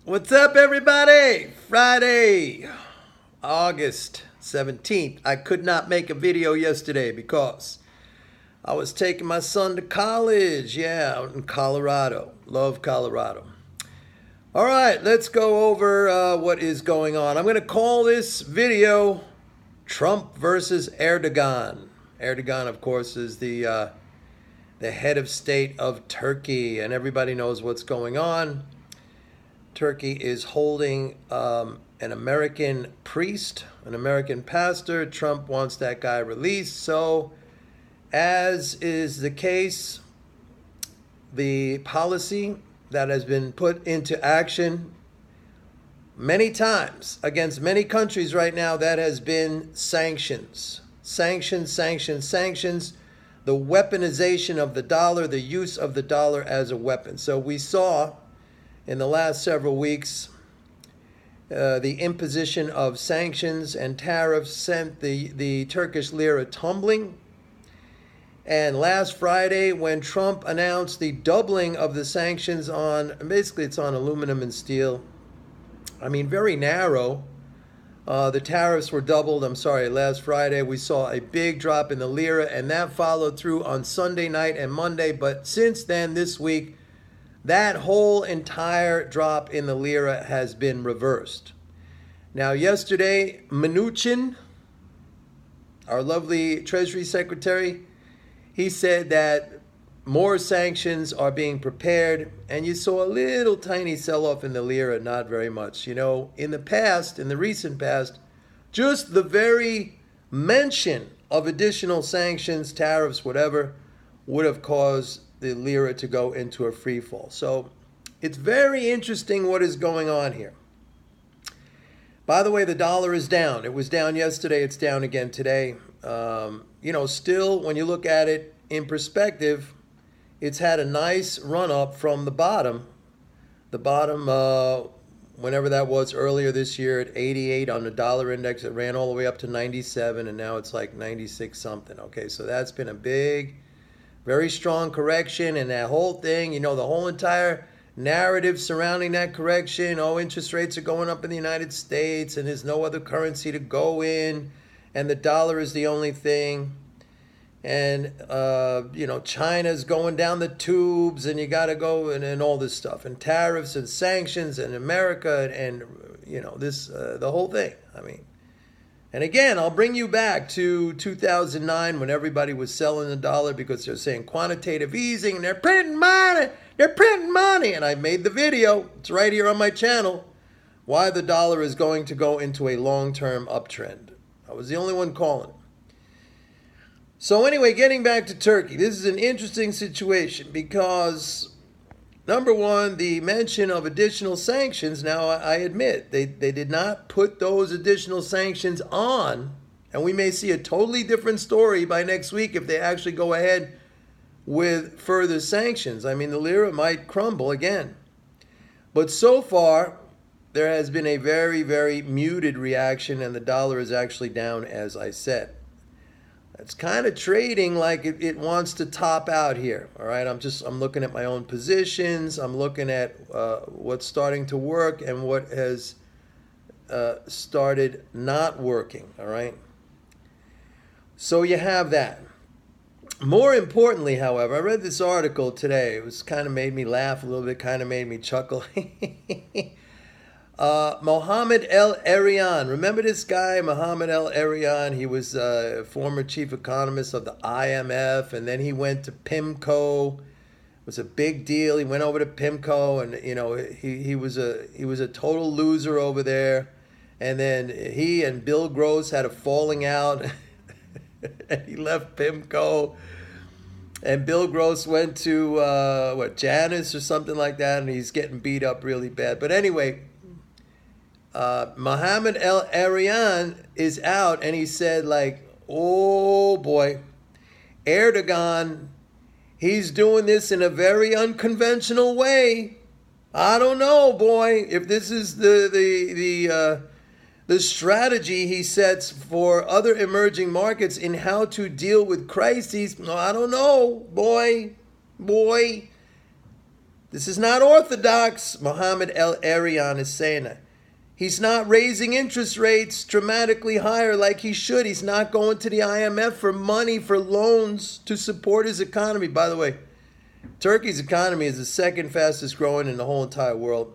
What's up, everybody? Friday, August 17th. I could not make a video yesterday because I was taking my son to college. Yeah, out in Colorado. Love Colorado. All right, let's go over what is going on. I'm going to call this video Trump versus Erdogan. Erdogan, of course, is the head of state of Turkey, and everybody knows what's going on. Turkey is holding an American priest, an American pastor. Trump wants that guy released. So, as is the case, the policy that has been put into action many times against many countries right now, that has been sanctions. Sanctions, sanctions, sanctions. The weaponization of the dollar, the use of the dollar as a weapon. So we saw in the last several weeks, the imposition of sanctions and tariffs sent the Turkish lira tumbling. And last Friday, when Trump announced the doubling of the sanctions on, basically it's on aluminum and steel, I mean, very narrow. The tariffs were doubled. Last Friday we saw a big drop in the lira, and that followed through on Sunday night and Monday. But since then, this week, that whole entire drop in the lira has been reversed. Now, yesterday, Mnuchin, our lovely Treasury Secretary, he said that more sanctions are being prepared, and you saw a little tiny sell-off in the lira, not very much. You know, in the past, in the recent past, just the very mention of additional sanctions, tariffs, whatever, would have caused the lira to go into a free fall. So it's very interesting what is going on here. By the way, the dollar is down. It was down yesterday. It's down again today. Still, when you look at it in perspective, it's had a nice run up from the bottom. The bottom, whenever that was earlier this year at 88 on the dollar index, it ran all the way up to 97, and now it's like 96 something. Okay, so that's been a big, very strong correction, and that whole thing, the whole entire narrative surrounding that correction, interest rates are going up in the United States, and there's no other currency to go in, and the dollar is the only thing, and, China's going down the tubes, and you got to go, and all this stuff, and tariffs and sanctions, and America, and the whole thing, And again, I'll bring you back to 2009 when everybody was selling the dollar because they're saying quantitative easing and they're printing money. They're printing money. And I made the video. It's right here on my channel. Why the dollar is going to go into a long-term uptrend. I was the only one calling it. So anyway, getting back to Turkey. This is an interesting situation because, number one, the mention of additional sanctions, now I admit, they did not put those additional sanctions on, and we may see a totally different story by next week if they actually go ahead with further sanctions. The lira might crumble again. But so far, there has been a very, very muted reaction, and the dollar is actually down, as I said. It's kind of trading like it wants to top out here. All right, I'm looking at my own positions. I'm looking at what's starting to work and what has started not working. All right. So you have that. More importantly, however, I read this article today. It was kind of made me laugh a little bit, kind of made me chuckle. Mohammed El-Erian. Remember this guy, Mohammed El-Erian? He was a former chief economist of the IMF, and then he went to PIMCO. It was a big deal. He went over to PIMCO, and he was a total loser over there. And then he and Bill Gross had a falling out, and he left PIMCO. And Bill Gross went to Janus or something like that, and he's getting beat up really bad. But anyway. Mohammed El-Erian is out, and he said, oh boy, Erdogan, he's doing this in a very unconventional way. I don't know, boy, if this is the strategy he sets for other emerging markets in how to deal with crises. I don't know, boy. This is not orthodox. Mohammed El-Erian is saying that. He's not raising interest rates dramatically higher like he should. He's not going to the IMF for money, for loans to support his economy. By the way, Turkey's economy is the second fastest growing in the whole entire world.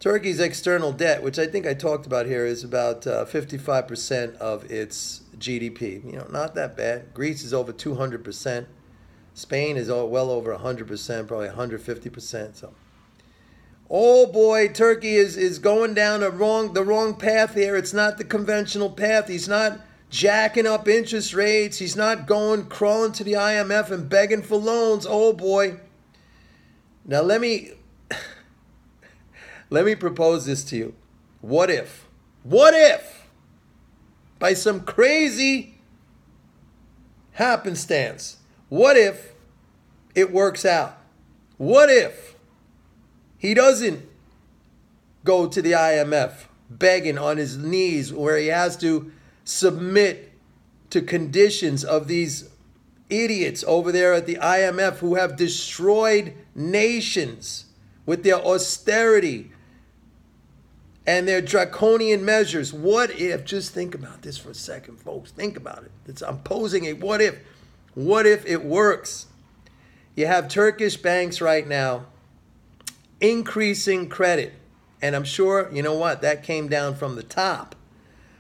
Turkey's external debt, which I think I talked about here, is about 55% of its GDP. You know, not that bad. Greece is over 200%. Spain is well over 100%, probably 150%. So, oh boy, Turkey is going down the wrong path here. It's not the conventional path. He's not jacking up interest rates. He's not crawling to the IMF and begging for loans. Oh boy. Now let me propose this to you. What if, by some crazy happenstance, what if it works out? What if he doesn't go to the IMF begging on his knees where he has to submit to conditions of these idiots over there at the IMF who have destroyed nations with their austerity and their draconian measures? What if, just think about this for a second, folks. Think about it. I'm posing a what if. What if it works? You have Turkish banks right now increasing credit. And I'm sure, you know what, that came down from the top,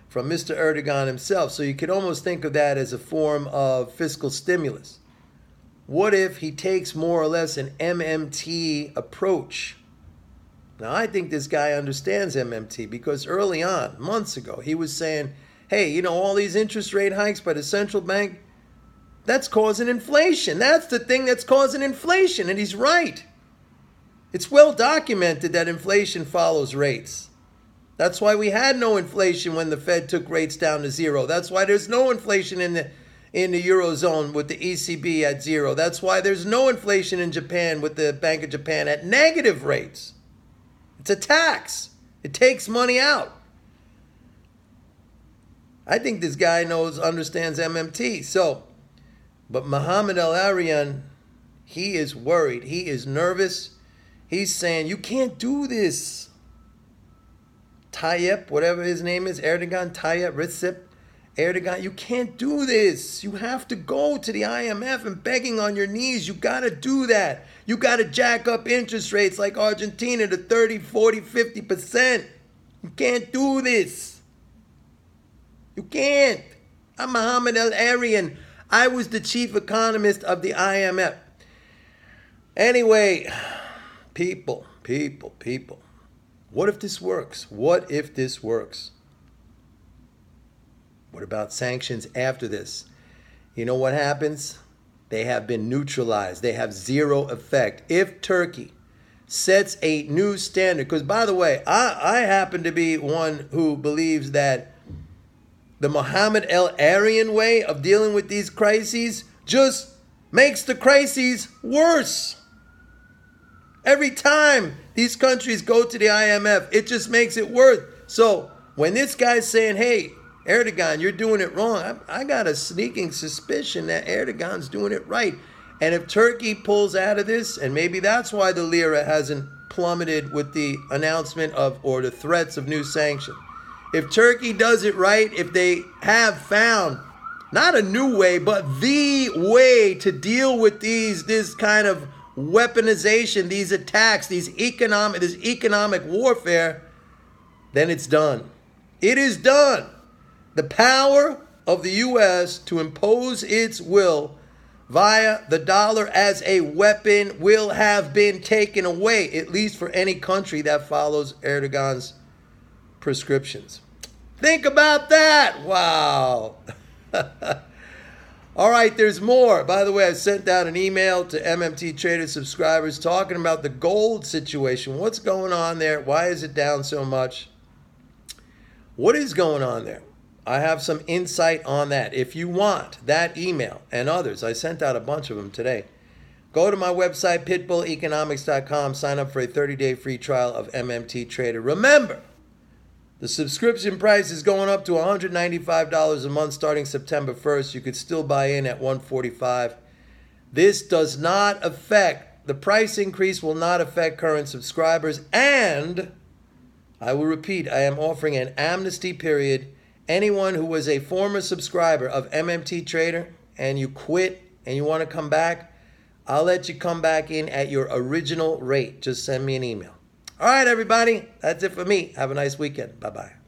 from Mr. Erdogan himself. So you could almost think of that as a form of fiscal stimulus. What if he takes more or less an MMT approach? Now, I think this guy understands MMT because early on, months ago, he was saying, hey, you know, all these interest rate hikes by the central bank, that's causing inflation. That's the thing that's causing inflation. And he's right. It's well documented that inflation follows rates. That's why we had no inflation when the Fed took rates down to zero. That's why there's no inflation in the Eurozone with the ECB at zero. That's why there's no inflation in Japan with the Bank of Japan at negative rates. It's a tax. It takes money out. I think this guy understands MMT. But Mohammed El-Erian, he is worried. He is nervous. He's saying, you can't do this. Tayyip, whatever his name is, Erdogan, Recep Erdogan, you can't do this. You have to go to the IMF and begging on your knees. You got to do that. You got to jack up interest rates like Argentina to 30, 40, 50%. You can't do this. You can't. I'm Mohammed El-Erian. I was the chief economist of the IMF. Anyway, people. What if this works? What if this works? What about sanctions after this? You know what happens? They have been neutralized. They have zero effect. If Turkey sets a new standard, because by the way, I happen to be one who believes that the Mohammed El-Erian way of dealing with these crises just makes the crises worse. Every time these countries go to the IMF, it just makes it worse. So when this guy's saying, hey, Erdogan, you're doing it wrong, I got a sneaking suspicion that Erdogan's doing it right. And if Turkey pulls out of this, and maybe that's why the lira hasn't plummeted with the announcement of, or the threats of new sanctions. If Turkey does it right, if they have found not a new way, but the way to deal with this kind of weaponization, these attacks, this economic warfare, then it's done. It is done. The power of the U.S. to impose its will via the dollar as a weapon will have been taken away, at least for any country that follows Erdogan's prescriptions. Think about that. Wow. All right, there's more. By the way, I sent out an email to MMT Trader subscribers talking about the gold situation. What's going on there? Why is it down so much? What is going on there? I have some insight on that. If you want that email and others, I sent out a bunch of them today. Go to my website, pitbulleconomics.com. Sign up for a 30-day free trial of MMT Trader. Remember, the subscription price is going up to $195 a month starting September 1st. You could still buy in at $145. This does not affect the price increase will not affect current subscribers, and I will repeat, I am offering an amnesty period. Anyone who was a former subscriber of MMT Trader and you quit and you want to come back, I'll let you come back in at your original rate. Just send me an email. All right, everybody. That's it for me. Have a nice weekend. Bye-bye.